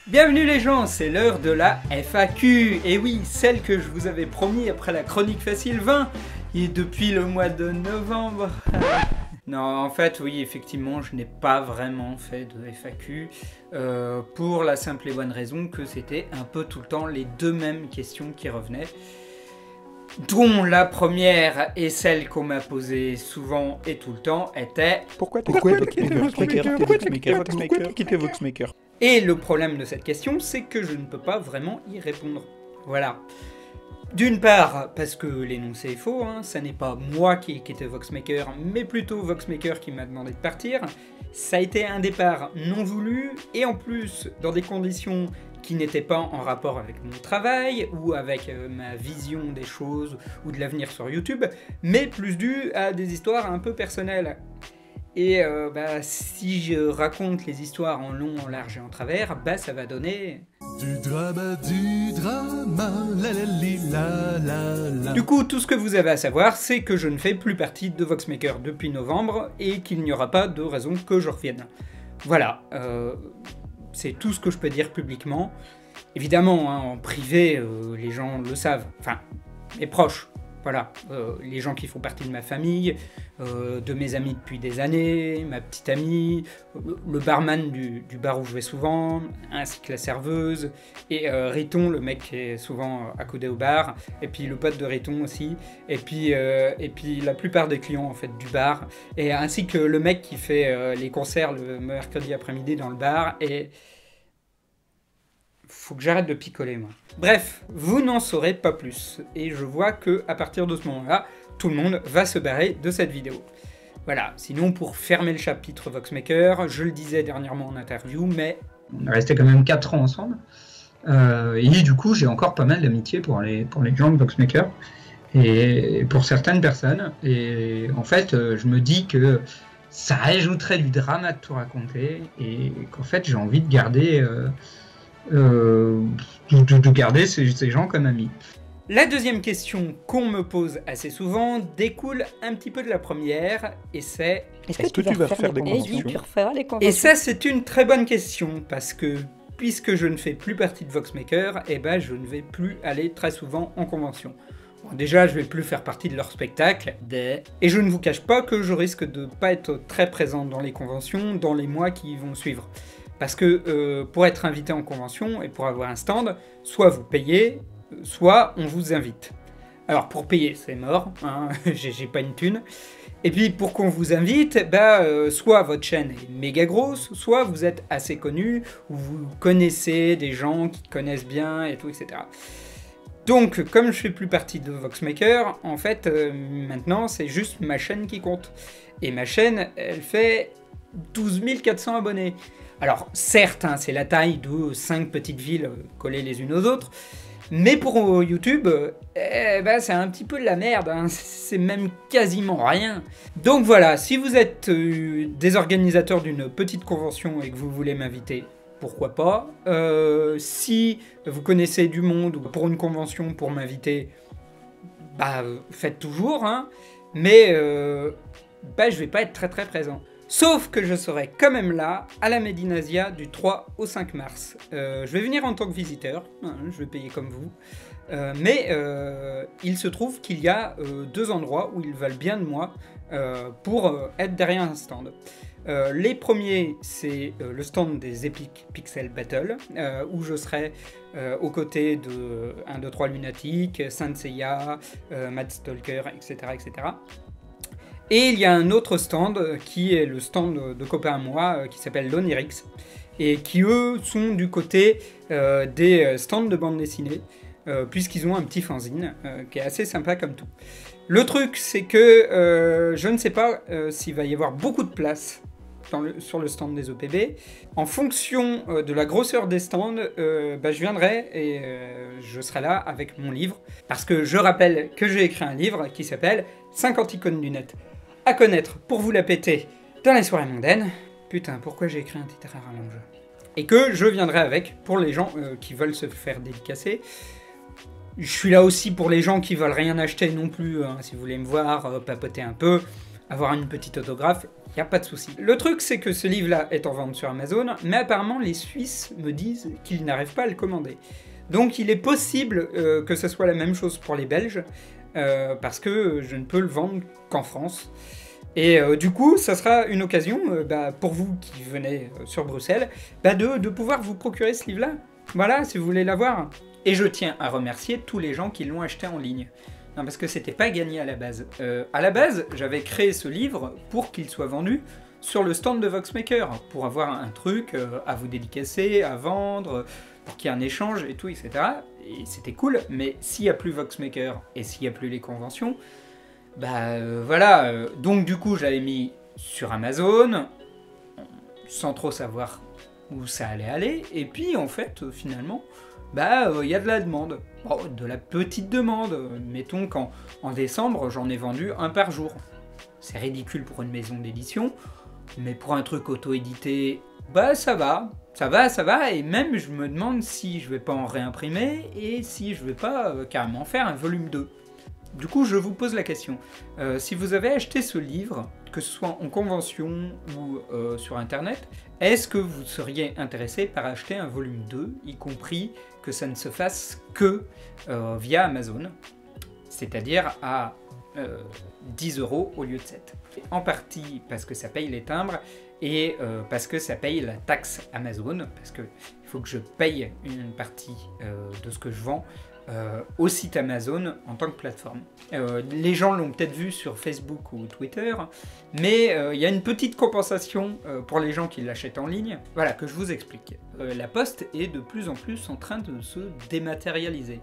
Bienvenue les gens, c'est l'heure de la FAQ. Et oui, celle que je vous avais promis après la chronique facile 20, et depuis le mois de novembre. Non, en fait, oui, effectivement, je n'ai pas vraiment fait de FAQ, pour la simple et bonne raison que c'était un peu tout le temps les deux mêmes questions qui revenaient. Dont la première et celle qu'on m'a posée souvent et tout le temps était Pourquoi quitter Voxmaker? Et le problème de cette question, c'est que je ne peux pas vraiment y répondre. Voilà. D'une part, parce que l'énoncé est faux, hein, ça n'est pas moi qui ai quitté Voxmaker, mais plutôt Voxmaker qui m'a demandé de partir. Ça a été un départ non voulu, et en plus, dans des conditions qui n'étaient pas en rapport avec mon travail, ou avec ma vision des choses, ou de l'avenir sur YouTube, mais plus dû à des histoires un peu personnelles. Et si je raconte les histoires en long, en large et en travers, ça va donner... Du drama, la la li, la la la. Du coup, tout ce que vous avez à savoir, c'est que je ne fais plus partie de Voxmaker depuis novembre, et qu'il n'y aura pas de raison que je revienne. Voilà, c'est tout ce que je peux dire publiquement. Évidemment, hein, en privé, les gens le savent, enfin, mes proches. Voilà, les gens qui font partie de ma famille, de mes amis depuis des années, ma petite amie, le barman du bar où je vais souvent, ainsi que la serveuse, et Riton, le mec qui est souvent accoudé au bar, et puis le pote de Riton aussi, et puis la plupart des clients en fait du bar, et ainsi que le mec qui fait les concerts le mercredi après-midi dans le bar, et... Faut que j'arrête de picoler, moi. Bref, vous n'en saurez pas plus. Et je vois que à partir de ce moment-là, tout le monde va se barrer de cette vidéo. Voilà, sinon pour fermer le chapitre Voxmaker, je le disais dernièrement en interview, mais... On est resté quand même 4 ans ensemble. Et du coup, j'ai encore pas mal d'amitié pour les gens de Voxmaker. Et pour certaines personnes. Et en fait, je me dis que ça ajouterait du drama de tout raconter. Et qu'en fait, j'ai envie de garder... de garder ces gens comme amis. La deuxième question qu'on me pose assez souvent découle un petit peu de la première, et c'est... Est-ce que tu vas faire des conventions ? Et ça, c'est une très bonne question, parce que puisque je ne fais plus partie de Voxmaker, je ne vais plus aller très souvent en convention. Bon, déjà, je vais plus faire partie de leur spectacle, et je ne vous cache pas que je risque de pas être très présent dans les conventions dans les mois qui vont suivre. Parce que pour être invité en convention et pour avoir un stand, soit vous payez, soit on vous invite. Alors pour payer, c'est mort, hein, j'ai pas une thune. Et puis pour qu'on vous invite, soit votre chaîne est méga grosse, soit vous êtes assez connu, ou vous connaissez des gens qui connaissent bien et tout, etc. Donc comme je fais plus partie de Voxmaker, en fait maintenant c'est juste ma chaîne qui compte. Et ma chaîne, elle fait 12 400 abonnés. Alors certes, hein, c'est la taille de 5 petites villes collées les unes aux autres, mais pour YouTube, c'est un petit peu de la merde, hein, c'est même quasiment rien. Donc voilà, si vous êtes des organisateurs d'une petite convention et que vous voulez m'inviter, pourquoi pas. Si vous connaissez du monde pour une convention pour m'inviter, faites toujours, hein, mais je vais pas être très présent. Sauf que je serai quand même là, à la Medinasia, du 3 au 5 mars. Je vais venir en tant que visiteur, hein, je vais payer comme vous. Mais il se trouve qu'il y a 2 endroits où ils veulent bien de moi pour être derrière un stand. Les premiers, c'est le stand des Epic Pixel Battle, où je serai aux côtés de 1, 2, 3 Lunatic, Saint Seiya, Mad Stalker, etc., etc. Et il y a un autre stand qui est le stand de copains à moi qui s'appelle l'Onirix, et qui eux sont du côté des stands de bande dessinée, puisqu'ils ont un petit fanzine qui est assez sympa comme tout. Le truc, c'est que je ne sais pas s'il va y avoir beaucoup de place sur le stand des OPB. En fonction de la grosseur des stands, je viendrai et je serai là avec mon livre, parce que je rappelle que j'ai écrit un livre qui s'appelle 50 icônes du net à connaître pour vous la péter dans les soirées mondaines. Putain, pourquoi j'ai écrit un titre à rallonge? Et que je viendrai avec pour les gens qui veulent se faire dédicacer. Je suis là aussi pour les gens qui veulent rien acheter non plus, hein, si vous voulez me voir papoter un peu, avoir une petite autographe, y a pas de souci. Le truc, c'est que ce livre-là est en vente sur Amazon, mais apparemment les Suisses me disent qu'ils n'arrivent pas à le commander. Donc il est possible que ce soit la même chose pour les Belges, parce que je ne peux le vendre qu'en France. Et du coup, ça sera une occasion pour vous qui venez sur Bruxelles, de pouvoir vous procurer ce livre-là. Voilà, si vous voulez l'avoir. Et je tiens à remercier tous les gens qui l'ont acheté en ligne. Non, parce que c'était pas gagné à la base. À la base, j'avais créé ce livre pour qu'il soit vendu sur le stand de Voxmaker, pour avoir un truc à vous dédicacer, à vendre, pour qu'il y ait un échange et tout, etc. Et c'était cool, mais s'il n'y a plus Voxmaker et s'il n'y a plus les conventions, voilà. Donc du coup, j'avais mis sur Amazon, sans trop savoir où ça allait aller, et puis en fait, finalement, y a de la demande. Bon, de la petite demande. Mettons qu'en décembre, j'en ai vendu un par jour. C'est ridicule pour une maison d'édition, mais pour un truc auto-édité, ça va. Ça va, et même je me demande si je vais pas en réimprimer, et si je vais pas carrément faire un volume 2. Du coup, je vous pose la question. Si vous avez acheté ce livre, que ce soit en convention ou sur internet, est-ce que vous seriez intéressé par acheter un volume 2, y compris que ça ne se fasse que via Amazon, c'est-à-dire à 10 € au lieu de 7. En partie parce que ça paye les timbres, et parce que ça paye la taxe Amazon, parce qu'il faut que je paye une partie de ce que je vends au site Amazon en tant que plateforme. Les gens l'ont peut-être vu sur Facebook ou Twitter, mais il y a une petite compensation pour les gens qui l'achètent en ligne. Voilà, que je vous explique. La Poste est de plus en plus en train de se dématérialiser.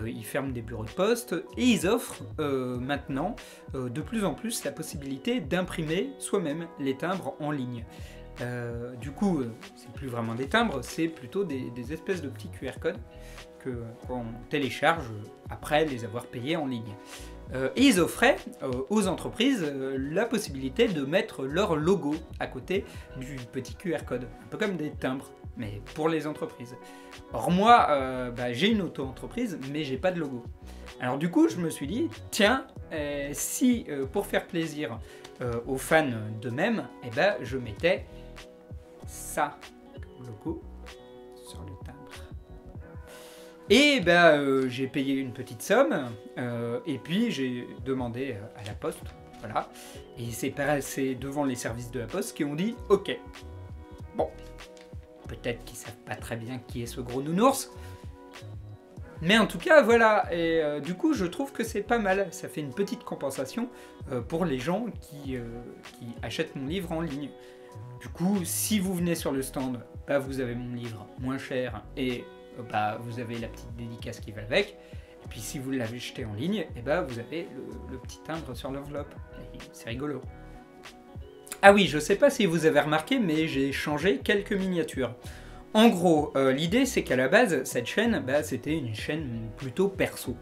Ils ferment des bureaux de poste et ils offrent maintenant de plus en plus la possibilité d'imprimer soi-même les timbres en ligne. Du coup, c'est plus vraiment des timbres, c'est plutôt des espèces de petits QR codes qu'on télécharge après les avoir payés en ligne. Et ils offraient aux entreprises la possibilité de mettre leur logo à côté du petit QR code, un peu comme des timbres, mais pour les entreprises. Or moi, j'ai une auto-entreprise, mais j'ai pas de logo. Alors du coup, je me suis dit, tiens, si pour faire plaisir aux fans d'eux-mêmes, je mettais ça comme logo sur le timbre. Et j'ai payé une petite somme, et puis j'ai demandé à la Poste, voilà, et c'est passé devant les services de la Poste qui ont dit « Ok, bon, peut-être qu'ils savent pas très bien qui est ce gros nounours, mais en tout cas, voilà, et du coup, je trouve que c'est pas mal, ça fait une petite compensation pour les gens qui achètent mon livre en ligne. Du coup, si vous venez sur le stand, vous avez mon livre moins cher, et vous avez la petite dédicace qui va avec, et puis si vous l'avez acheté en ligne, vous avez le petit timbre sur l'enveloppe, c'est rigolo. Ah oui, je sais pas si vous avez remarqué, mais j'ai changé quelques miniatures. En gros, l'idée c'est qu'à la base, cette chaîne, c'était une chaîne plutôt perso.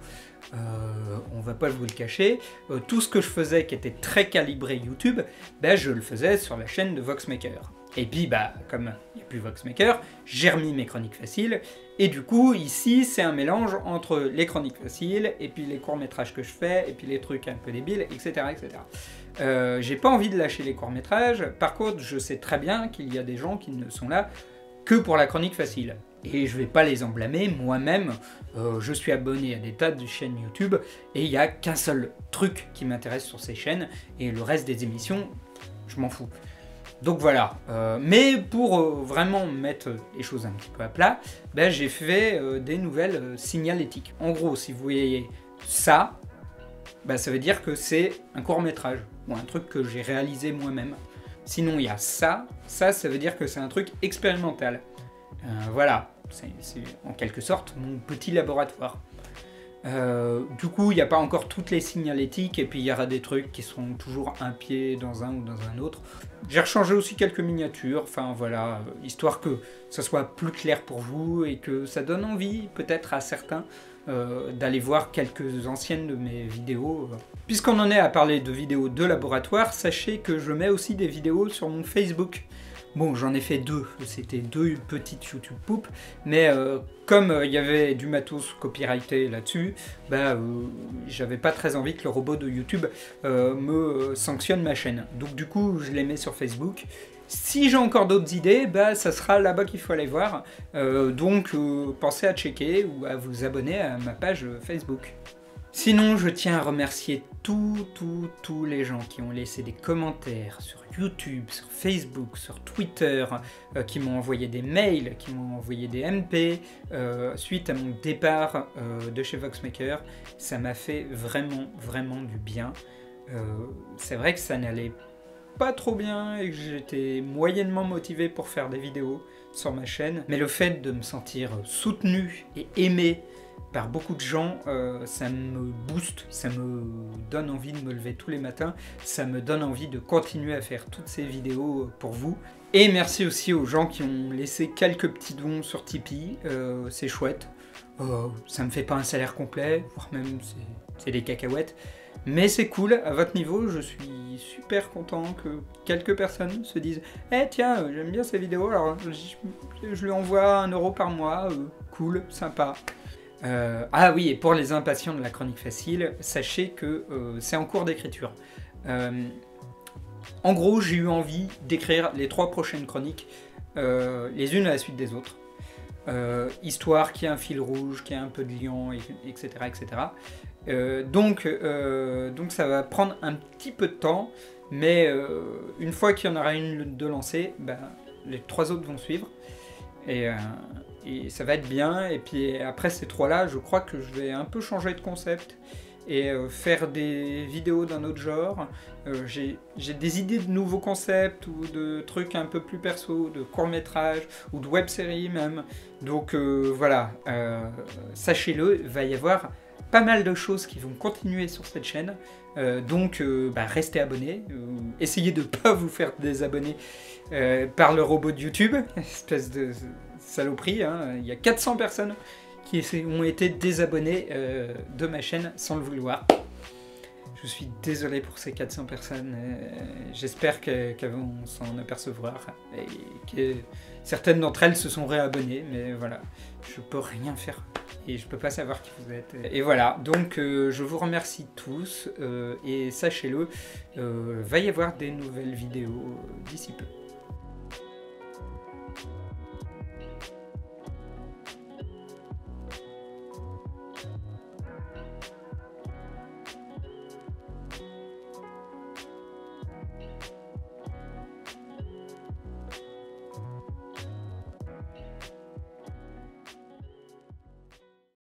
On va pas vous le cacher, tout ce que je faisais qui était très calibré YouTube, je le faisais sur la chaîne de Voxmaker. Et puis, comme il n'y a plus Voxmaker, j'ai remis mes chroniques faciles, et du coup, ici, c'est un mélange entre les chroniques faciles, et puis les courts-métrages que je fais, et puis les trucs un peu débiles, etc. etc. J'ai pas envie de lâcher les courts-métrages, par contre, je sais très bien qu'il y a des gens qui ne sont là que pour la chronique facile. Et je vais pas les en blâmer, moi-même, je suis abonné à des tas de chaînes YouTube, et il n'y a qu'un seul truc qui m'intéresse sur ces chaînes, et le reste des émissions, je m'en fous. Donc voilà, mais pour vraiment mettre les choses un petit peu à plat, j'ai fait des nouvelles signalétiques. En gros, si vous voyez ça, ça veut dire que c'est un court-métrage, ou un truc que j'ai réalisé moi-même. Sinon, il y a ça veut dire que c'est un truc expérimental. Voilà, c'est en quelque sorte mon petit laboratoire. Du coup, il n'y a pas encore toutes les signalétiques, et puis il y aura des trucs qui seront toujours un pied dans un ou dans un autre. J'ai rechangé aussi quelques miniatures, enfin voilà, histoire que ça soit plus clair pour vous, et que ça donne envie, peut-être à certains, d'aller voir quelques anciennes de mes vidéos. Puisqu'on en est à parler de vidéos de laboratoire, sachez que je mets aussi des vidéos sur mon Facebook. Bon, j'en ai fait 2, c'était 2 petites YouTube poop, mais comme il y avait du matos copyrighté là-dessus, bah, j'avais pas très envie que le robot de YouTube me sanctionne ma chaîne. Donc du coup, je les mets sur Facebook. Si j'ai encore d'autres idées, bah, ça sera là-bas qu'il faut aller voir. Donc pensez à checker ou à vous abonner à ma page Facebook. Sinon, je tiens à remercier tous les gens qui ont laissé des commentaires sur YouTube, sur Facebook, sur Twitter, qui m'ont envoyé des mails, qui m'ont envoyé des MP, suite à mon départ de chez Voxmaker. Ça m'a fait vraiment du bien. C'est vrai que ça n'allait pas trop bien et que j'étais moyennement motivé pour faire des vidéos sur ma chaîne, mais le fait de me sentir soutenu et aimé par beaucoup de gens, ça me booste, ça me donne envie de me lever tous les matins, ça me donne envie de continuer à faire toutes ces vidéos pour vous. Et merci aussi aux gens qui ont laissé quelques petits dons sur Tipeee, c'est chouette. Ça me fait pas un salaire complet, voire même c'est des cacahuètes, mais c'est cool, à votre niveau, je suis super content que quelques personnes se disent « Eh tiens, j'aime bien ces vidéos, alors je lui envoie 1 € par mois, cool, sympa ». Ah oui, et pour les impatients de la chronique facile, sachez que c'est en cours d'écriture. En gros, j'ai eu envie d'écrire les 3 prochaines chroniques, les unes à la suite des autres. Histoire qu'il y ait un fil rouge, qu'il y ait un peu de liant, etc. Donc ça va prendre un petit peu de temps, mais une fois qu'il y en aura une de lancée, ben, les 3 autres vont suivre. Et ça va être bien, et puis après ces 3-là, je crois que je vais un peu changer de concept et faire des vidéos d'un autre genre. J'ai des idées de nouveaux concepts ou de trucs un peu plus perso, de courts-métrages ou de web-séries même. Donc voilà, sachez-le, il va y avoir pas mal de choses qui vont continuer sur cette chaîne. Donc restez abonnés, essayez de ne pas vous faire désabonner par le robot de YouTube, espèce de saloperie, hein. Il y a 400 personnes qui ont été désabonnées de ma chaîne sans le vouloir. Je suis désolé pour ces 400 personnes, j'espère qu'elles vont s'en apercevoir et que certaines d'entre elles se sont réabonnées, mais voilà, je peux rien faire et je peux pas savoir qui vous êtes. Et voilà, donc je vous remercie tous et sachez-le, va y avoir des nouvelles vidéos d'ici peu.